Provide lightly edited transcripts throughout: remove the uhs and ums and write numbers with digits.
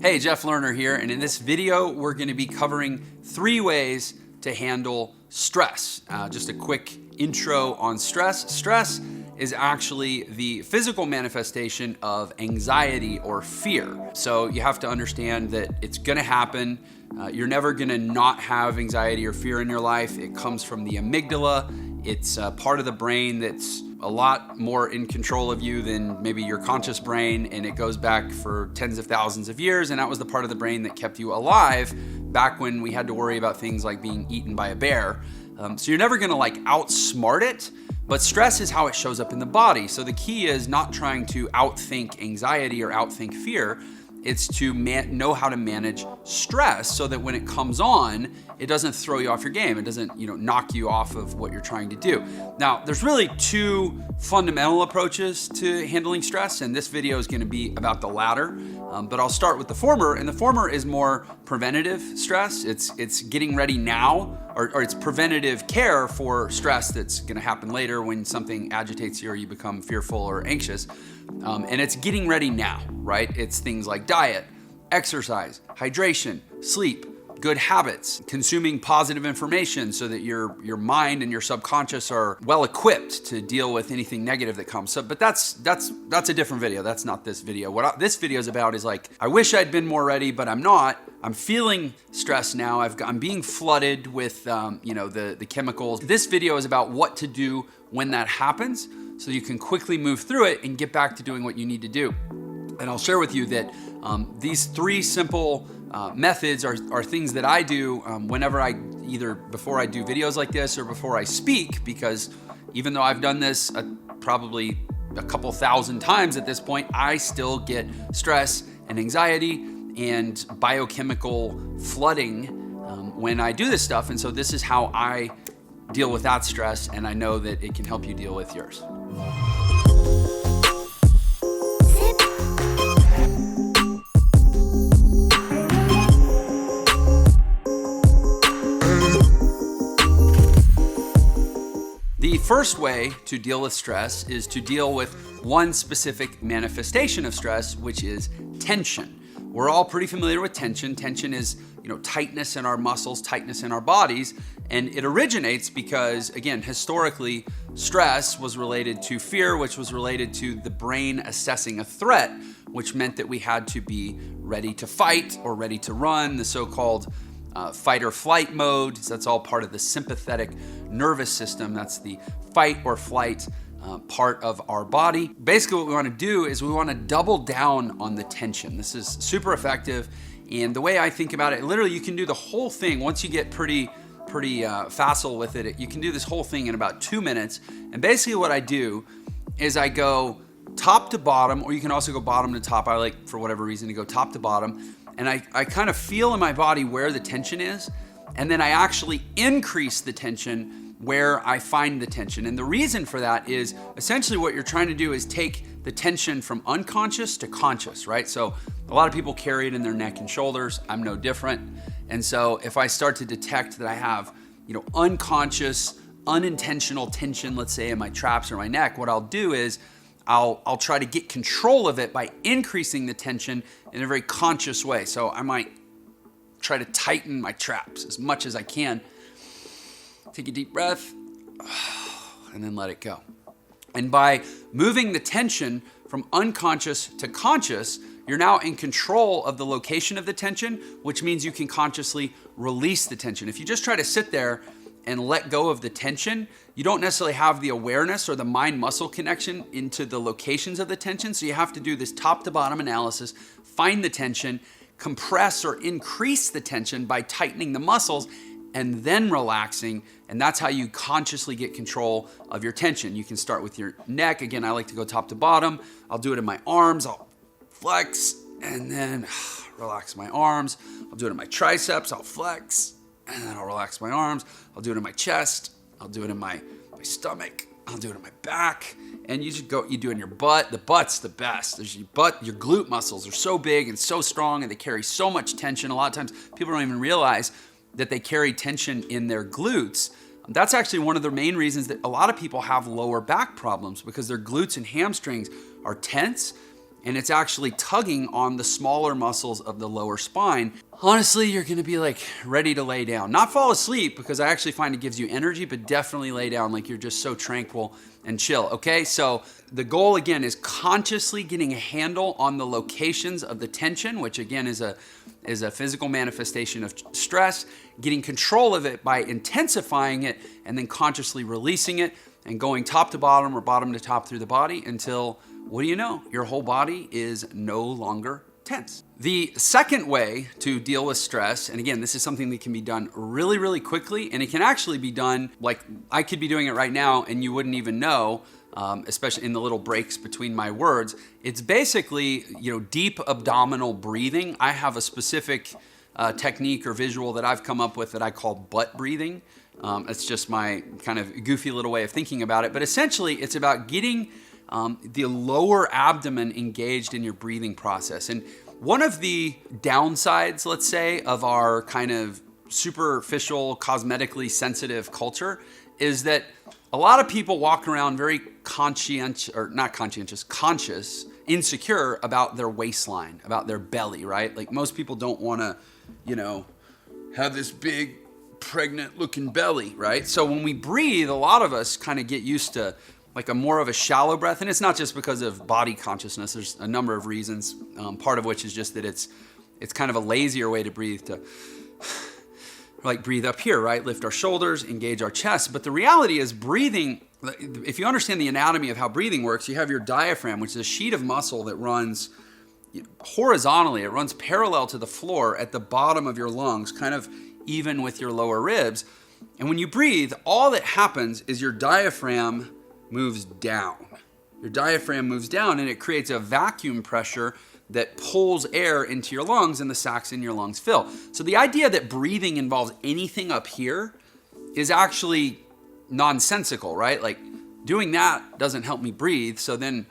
Hey, Jeff Lerner here, and in this video, we're gonna be covering 3 ways to handle stress. Just a quick intro on stress. Stress is actually the physical manifestation of anxiety or fear. So you have to understand that it's gonna happen. You're never gonna not have anxiety or fear in your life. It comes from the amygdala. It's a part of the brain that's a lot more in control of you than maybe your conscious brain, and it goes back for tens of thousands of years, and that was the part of the brain that kept you alive back when we had to worry about things like being eaten by a bear. So you're never gonna outsmart it, but stress is how it shows up in the body. So the key is not trying to outthink anxiety or outthink fear. It's to know how to manage stress so that when it comes on, it doesn't throw you off your game. It doesn't, knock you off of what you're trying to do. Now, there's really 2 fundamental approaches to handling stress, and this video is gonna be about the latter. But I'll start with the former, and the former is more preventative stress. It's getting ready now, or it's preventative care for stress that's gonna happen later when something agitates you or you become fearful or anxious. And it's getting ready now, right? It's things like diet, exercise, hydration, sleep, good habits, consuming positive information so that your mind and your subconscious are well equipped to deal with anything negative that comes. But that's a different video. That's not this video. This video is about is I wish I'd been more ready, but I'm not. I'm feeling stressed now. I'm being flooded with the chemicals. This video is about what to do when that happens, so you can quickly move through it and get back to doing what you need to do. And I'll share with you that these 3 simple methods are things that I do whenever either before I do videos like this or before I speak, because even though I've done this probably a couple thousand times at this point, I still get stress and anxiety and biochemical flooding when I do this stuff. And so this is how I deal with that stress, and I know that it can help you deal with yours. The first way to deal with stress is to deal with one specific manifestation of stress, which is tension. We're all pretty familiar with tension. Tension is, tightness in our muscles, tightness in our bodies, and it originates because, again, historically, stress was related to fear, which was related to the brain assessing a threat, which meant that we had to be ready to fight or ready to run, the so-called fight or flight mode. So that's all part of the sympathetic nervous system. That's the fight or flight part of our body. Basically, what we want to do is we want to double down on the tension. This is super effective. And the way I think about it, literally you can do the whole thing once you get pretty facile with it. You can do this whole thing in about 2 minutes. And basically what I do is I go top to bottom, or you can also go bottom to top. I like, for whatever reason, to go top to bottom. And I kind of feel in my body where the tension is. And then I actually increase the tension where I find the tension. And the reason for that is essentially what you're trying to do is take the tension from unconscious to conscious, right? So a lot of people carry it in their neck and shoulders. I'm no different. And so if I start to detect that I have, unconscious, unintentional tension, let's say in my traps or my neck, what I'll do is I'll try to get control of it by increasing the tension in a very conscious way. So I might try to tighten my traps as much as I can. Take a deep breath, and then let it go. And by moving the tension from unconscious to conscious, you're now in control of the location of the tension, which means you can consciously release the tension. If you just try to sit there and let go of the tension, you don't necessarily have the awareness or the mind-muscle connection into the locations of the tension. So you have to do this top-to-bottom analysis, find the tension, compress or increase the tension by tightening the muscles, and then relaxing. And that's how you consciously get control of your tension. You can start with your neck. Again, I like to go top to bottom. I'll do it in my arms. I'll flex and then relax my arms. I'll do it in my triceps. I'll flex and then I'll relax my arms. I'll do it in my chest. I'll do it in my stomach. I'll do it in my back. And you do it in your butt. The butt's the best. There's your butt, your glute muscles are so big and so strong, and they carry so much tension. A lot of times people don't even realize that they carry tension in their glutes. That's actually one of the main reasons that a lot of people have lower back problems, because their glutes and hamstrings are tense. and it's actually tugging on the smaller muscles of the lower spine. Honestly, you're gonna be like ready to lay down. Not fall asleep, because I actually find it gives you energy, but definitely lay down like you're just so tranquil and chill, okay? So the goal again is consciously getting a handle on the locations of the tension, which again is a physical manifestation of stress, getting control of it by intensifying it and then consciously releasing it and going top to bottom or bottom to top through the body until, what do you know, your whole body is no longer tense. The second way to deal with stress, and again, this is something that can be done really, really quickly, and it can actually be done like I could be doing it right now and you wouldn't even know, especially in the little breaks between my words. It's basically, deep abdominal breathing. I have a specific technique or visual that I've come up with that I call butt breathing. It's just my kind of goofy little way of thinking about it. But essentially, it's about getting the lower abdomen engaged in your breathing process. And one of the downsides, let's say, of our kind of superficial, cosmetically sensitive culture is that a lot of people walk around very conscious, insecure about their waistline, about their belly, right? Like most people don't want to, have this big, pregnant looking belly, right? So when we breathe, a lot of us kind of get used to like a more of a shallow breath. And it's not just because of body consciousness. There's a number of reasons, part of which is just that it's kind of a lazier way to breathe, to like breathe up here, right? Lift our shoulders, engage our chest. But the reality is breathing, if you understand the anatomy of how breathing works, you have your diaphragm, which is a sheet of muscle that runs horizontally. It runs parallel to the floor at the bottom of your lungs, kind of even with your lower ribs. And when you breathe, all that happens is your diaphragm moves down. Your diaphragm moves down and it creates a vacuum pressure that pulls air into your lungs and the sacs in your lungs fill. So the idea that breathing involves anything up here is actually nonsensical, right? Like doing that doesn't help me breathe. So then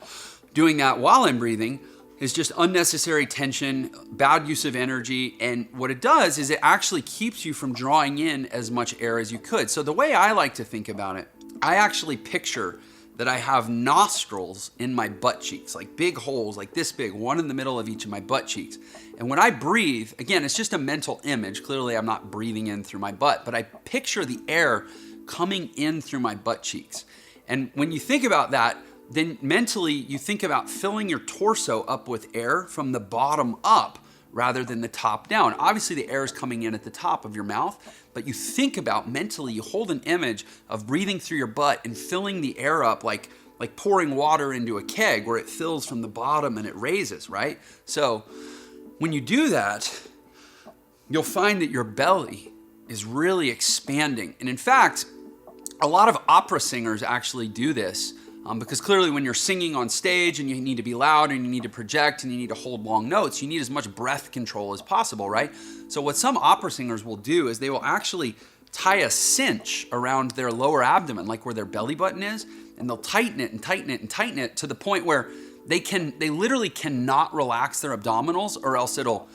doing that while I'm breathing is just unnecessary tension, bad use of energy. And what it does is it actually keeps you from drawing in as much air as you could. So the way I like to think about it, I actually picture that I have nostrils in my butt cheeks, like big holes, like this big, one in the middle of each of my butt cheeks. And when I breathe, again, it's just a mental image. Clearly, I'm not breathing in through my butt, but I picture the air coming in through my butt cheeks. And when you think about that, then mentally you think about filling your torso up with air from the bottom up rather than the top down. Obviously, the air is coming in at the top of your mouth, but you think about mentally, you hold an image of breathing through your butt and filling the air up like pouring water into a keg where it fills from the bottom and it raises, right? So when you do that, you'll find that your belly is really expanding. And in fact, a lot of opera singers actually do this because clearly when you're singing on stage and you need to be loud and you need to project and you need to hold long notes, you need as much breath control as possible, right? So what some opera singers will do is they will actually tie a cinch around their lower abdomen, like where their belly button is, and they'll tighten it and tighten it and tighten it to the point where they literally cannot relax their abdominals or else it'll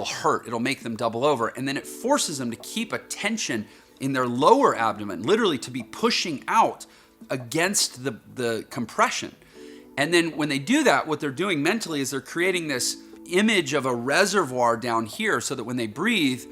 hurt. It'll make them double over. And then it forces them to keep a tension in their lower abdomen, literally to be pushing out against the compression. And then when they do that, what they're doing mentally is they're creating this image of a reservoir down here so that when they breathe,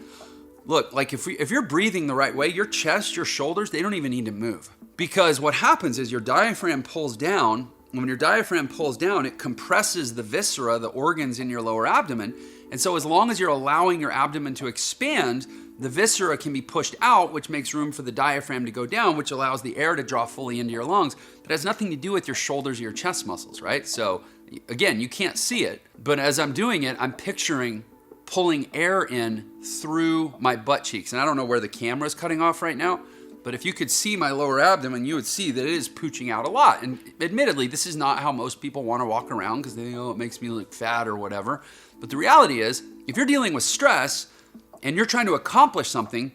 look, like if you're breathing the right way, your chest, your shoulders, they don't even need to move. Because what happens is your diaphragm pulls down. And when your diaphragm pulls down, it compresses the viscera, the organs in your lower abdomen. And so as long as you're allowing your abdomen to expand, the viscera can be pushed out, which makes room for the diaphragm to go down, which allows the air to draw fully into your lungs. But it has nothing to do with your shoulders or your chest muscles, right? So again, you can't see it, but as I'm doing it, I'm picturing pulling air in through my butt cheeks. And I don't know where the camera's cutting off right now, but if you could see my lower abdomen, you would see that it is pooching out a lot. And admittedly, this is not how most people want to walk around because they think, oh, it makes me look fat or whatever. But the reality is, if you're dealing with stress and you're trying to accomplish something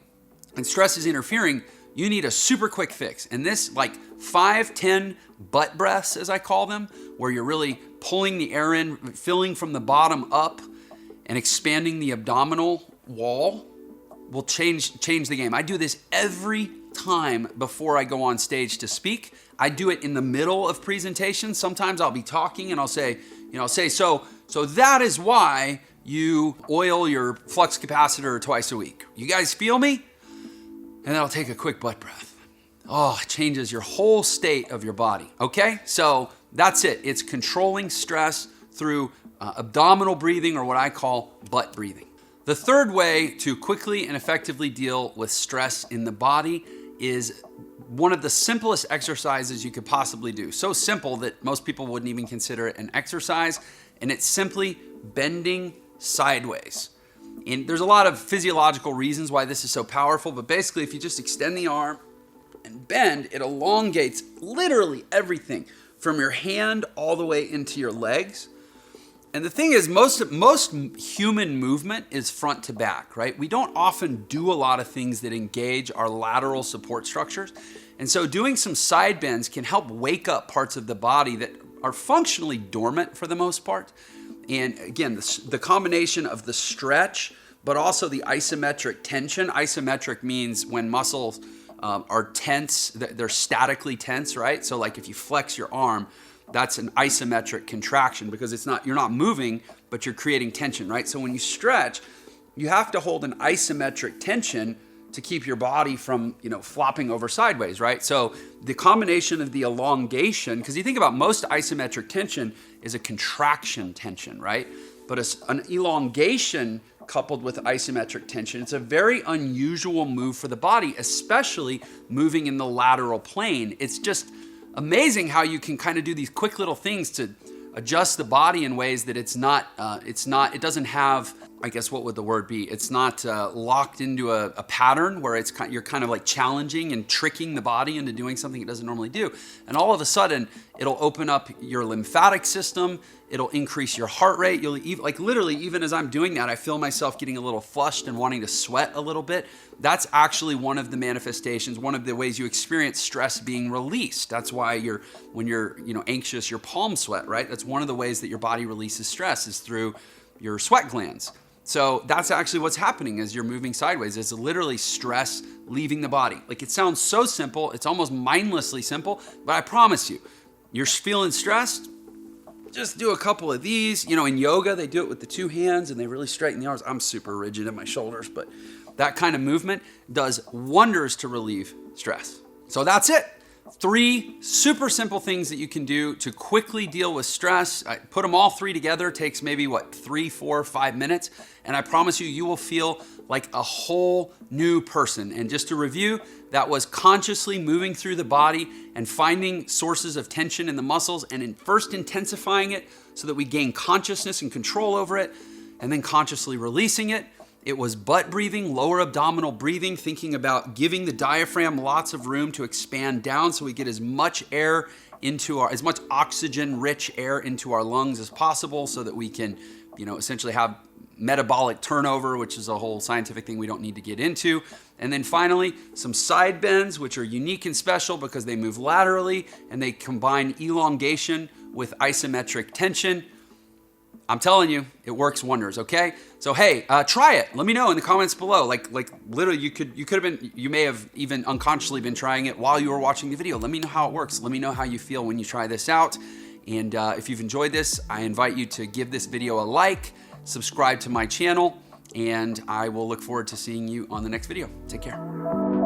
and stress is interfering, you need a super quick fix. And this, like 5-10 butt breaths, as I call them, where you're really pulling the air in, filling from the bottom up and expanding the abdominal wall will change the game. I do this every time before I go on stage to speak. I do it in the middle of presentations. Sometimes I'll be talking and I'll say, say, so that is why you oil your flux capacitor twice a week. You guys feel me? And then I'll take a quick butt breath. Oh, it changes your whole state of your body, okay? So that's it. It's controlling stress through abdominal breathing, or what I call butt breathing. The third way to quickly and effectively deal with stress in the body is one of the simplest exercises you could possibly do. So simple that most people wouldn't even consider it an exercise, and it's simply bending sideways. And there's a lot of physiological reasons why this is so powerful, but basically if you just extend the arm and bend, it elongates literally everything from your hand all the way into your legs. And the thing is, most human movement is front to back, right? We don't often do a lot of things that engage our lateral support structures. And so doing some side bends can help wake up parts of the body that are functionally dormant for the most part. And again, the combination of the stretch, but also the isometric tension. Isometric means when muscles are tense, they're statically tense, right? So like if you flex your arm, that's an isometric contraction because you're not moving, but you're creating tension, right? So when you stretch, you have to hold an isometric tension to keep your body from, flopping over sideways, right? So the combination of the elongation, because you think about most isometric tension is a contraction tension, right? But an elongation coupled with isometric tension, it's a very unusual move for the body, especially moving in the lateral plane. It's just amazing how you can kind of do these quick little things to adjust the body in ways that it doesn't have, I guess what would the word be? It's not locked into a pattern where you're kind of like challenging and tricking the body into doing something it doesn't normally do. And all of a sudden, it'll open up your lymphatic system. It'll increase your heart rate. You'll literally, even as I'm doing that, I feel myself getting a little flushed and wanting to sweat a little bit. That's actually one of the manifestations, one of the ways you experience stress being released. That's why when you're anxious, your palms sweat, right? That's one of the ways that your body releases stress is through your sweat glands. So that's actually what's happening as you're moving sideways. It's literally stress leaving the body. Like it sounds so simple. It's almost mindlessly simple, but I promise you, you're feeling stressed, just do a couple of these. In yoga, they do it with the two hands and they really straighten the arms. I'm super rigid in my shoulders, but that kind of movement does wonders to relieve stress. So that's it. 3 super simple things that you can do to quickly deal with stress. I put them all 3 together. It takes maybe 3, 4, 5 minutes. And I promise you will feel like a whole new person. And just to review, that was consciously moving through the body and finding sources of tension in the muscles and first intensifying it so that we gain consciousness and control over it, and then consciously releasing it. It was butt breathing, lower abdominal breathing, thinking about giving the diaphragm lots of room to expand down so we get as much oxygen-rich air into our lungs as possible so that we can, essentially have metabolic turnover, which is a whole scientific thing we don't need to get into. And then finally, some side bends, which are unique and special because they move laterally and they combine elongation with isometric tension. I'm telling you, it works wonders, okay? So hey, try it. Let me know in the comments below. Like literally you may have even unconsciously been trying it while you were watching the video. Let me know how it works. Let me know how you feel when you try this out. And if you've enjoyed this, I invite you to give this video a like, subscribe to my channel, and I will look forward to seeing you on the next video. Take care.